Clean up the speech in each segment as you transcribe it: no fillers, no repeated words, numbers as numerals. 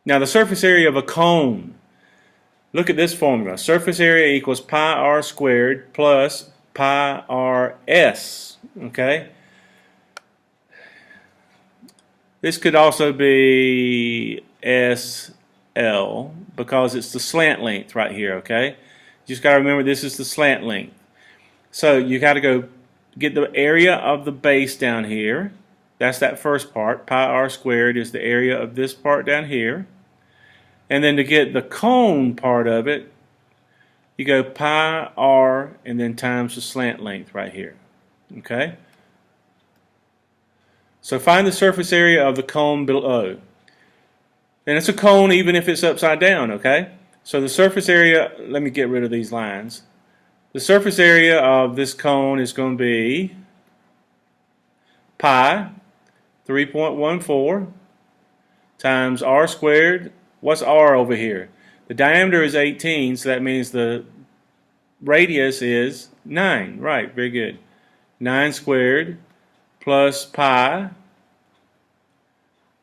Now the surface area of a cone. Look at this formula. Surface area equals pi r squared plus pi r s. Okay? This could also be SL because it's the slant length right here, okay? You just got to remember this is the slant length. So you got to go get the area of the base down here. That's that first part. Pi r squared is the area of this part down here. And then to get the cone part of it, you go pi r and then times the slant length right here. Okay? So find the surface area of the cone below. And it's a cone even if it's upside down, okay? So the surface area, let me get rid of these lines. The surface area of this cone is going to be pi 3.14 times r squared. What's r over here? The diameter is 18, so that means the radius is 9. Right, very good. 9 squared plus pi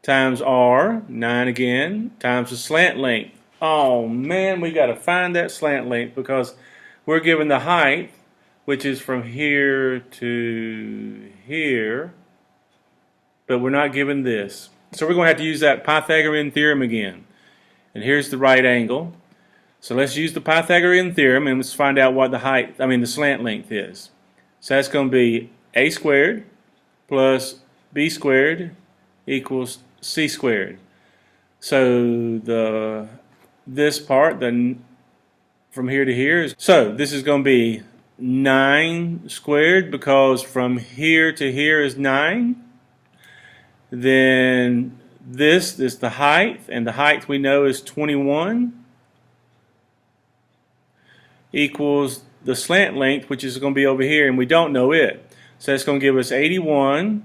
times r, 9 again, times the slant length. Oh man, we got to find that slant length because we're given the height, which is from here to here, but we're not given this. So we're going to have to use that Pythagorean theorem again. And here's the right angle. So let's use the Pythagorean theorem and let's find out what the slant length is. So that's going to be a squared plus b squared equals c squared. So this part, from here to here, so this is going to be 9 squared because from here to here is 9. Then this is the height, and the height we know is 21 equals the slant length, which is going to be over here, and we don't know it. So that's going to give us 81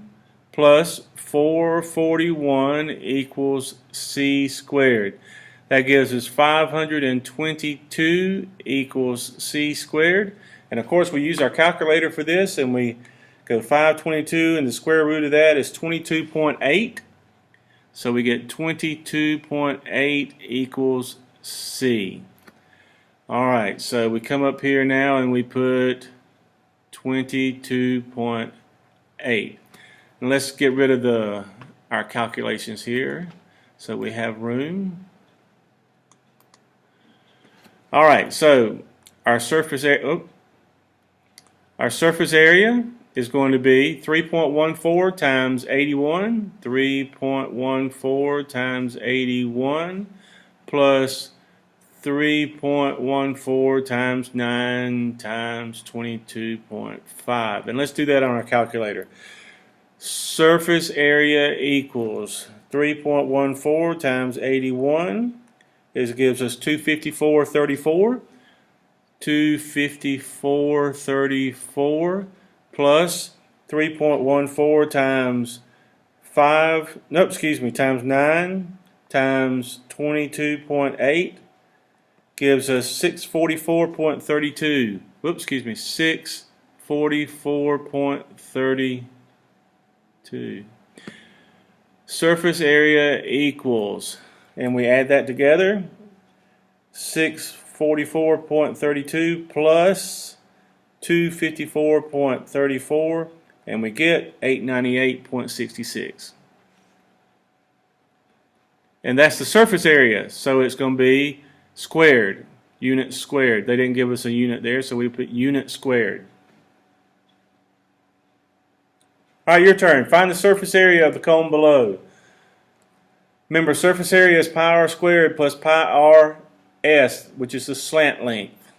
plus 441 equals c squared. That gives us 522 equals c squared. And of course we use our calculator for this, and we go 522, and the square root of that is 22.8. So we get 22.8 equals c. Alright, so we come up here now and we put 22.8. And let's get rid of our calculations here so we have room. Alright, so our surface area is going to be 3.14 times 81, 3.14 times 81 plus 3.14 times 9 times 22.5. And let's do that on our calculator. Surface area equals 3.14 times 81. This gives us 254.34. 254.34 plus 3.14 times times 9 times 22.8 gives us 644.32. 644.32. Surface area equals, and we add that together, 644.32 plus 254.34, and we get 898.66. And that's the surface area, so it's going to be squared, unit squared. They didn't give us a unit there, so we put unit squared. Alright, your turn. Find the surface area of the cone below. Remember, surface area is pi r squared plus pi r s, which is the slant length.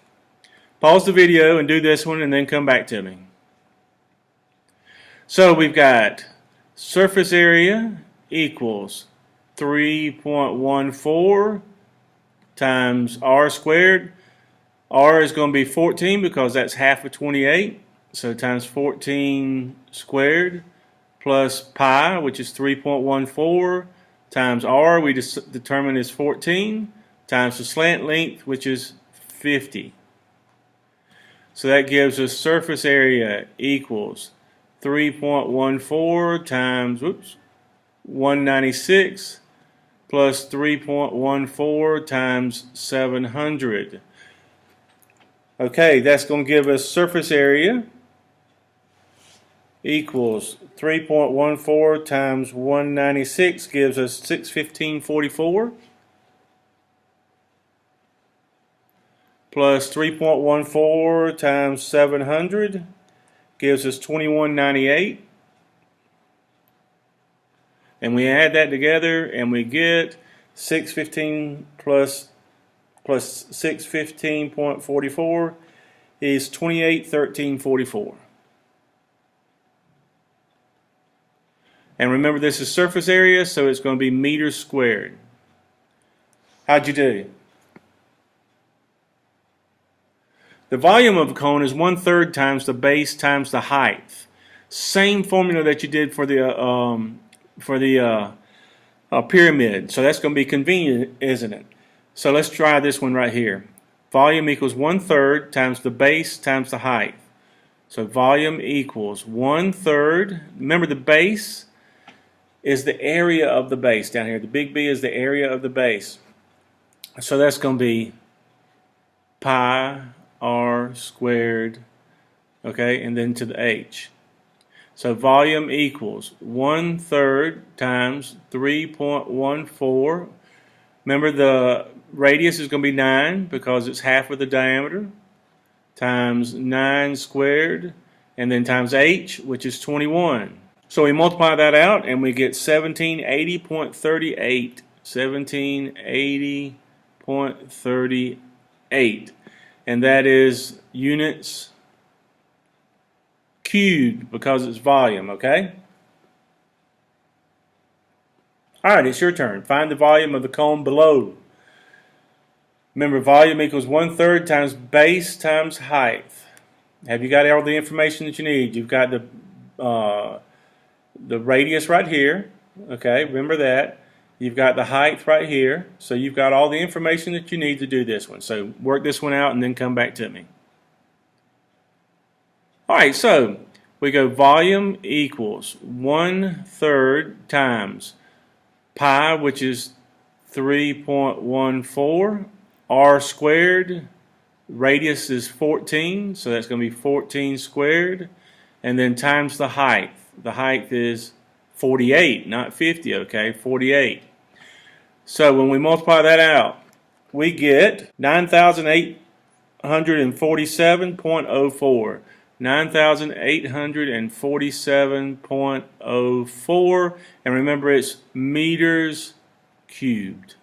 Pause the video and do this one and then come back to me. So we've got surface area equals 3.14 times r squared. R is going to be 14 because that's half of 28. So times 14 squared plus pi, which is 3.14, times r, we just determined is 14, times the slant length, which is 50. So that gives us surface area equals 3.14 times 196 plus 3.14 times 700. Okay, that's going to give us surface area equals 3.14 times 196 gives us 615.44 plus 3.14 times 700 gives us 2198. And we add that together and we get 615 plus 615.44 is 2813.44. And remember, this is surface area, so it's going to be meters squared. How'd you do? The volume of a cone is 1/3 times the base times the height. Same formula that you did for the pyramid. So that's going to be convenient, isn't it? So let's try this one right here. Volume equals 1/3 times the base times the height. So volume equals 1/3. Remember, the base is the area of the base down here. The big B is the area of the base. So that's going to be pi r squared, okay, and then to the h. So volume equals 1/3 times 3.14. Remember, the radius is going to be 9 because it's half of the diameter, times 9 squared, and then times h, which is 21. So we multiply that out and we get 1780.38. 1780.38. And that is units cubed because it's volume, okay? Alright, it's your turn. Find the volume of the cone below. Remember, volume equals 1/3 times base times height. Have you got all the information that you need? You've got the radius right here, okay? Remember that. You've got the height right here, so you've got all the information that you need to do this one. So work this one out and then come back to me. Alright, so we go volume equals 1/3 times pi, which is 3.14, r squared, radius is 14, so that's going to be 14 squared, and then times the height. The height is 48, not 50, okay, 48. So when we multiply that out, we get 9,847.04. 9,847.04. And remember, it's meters cubed.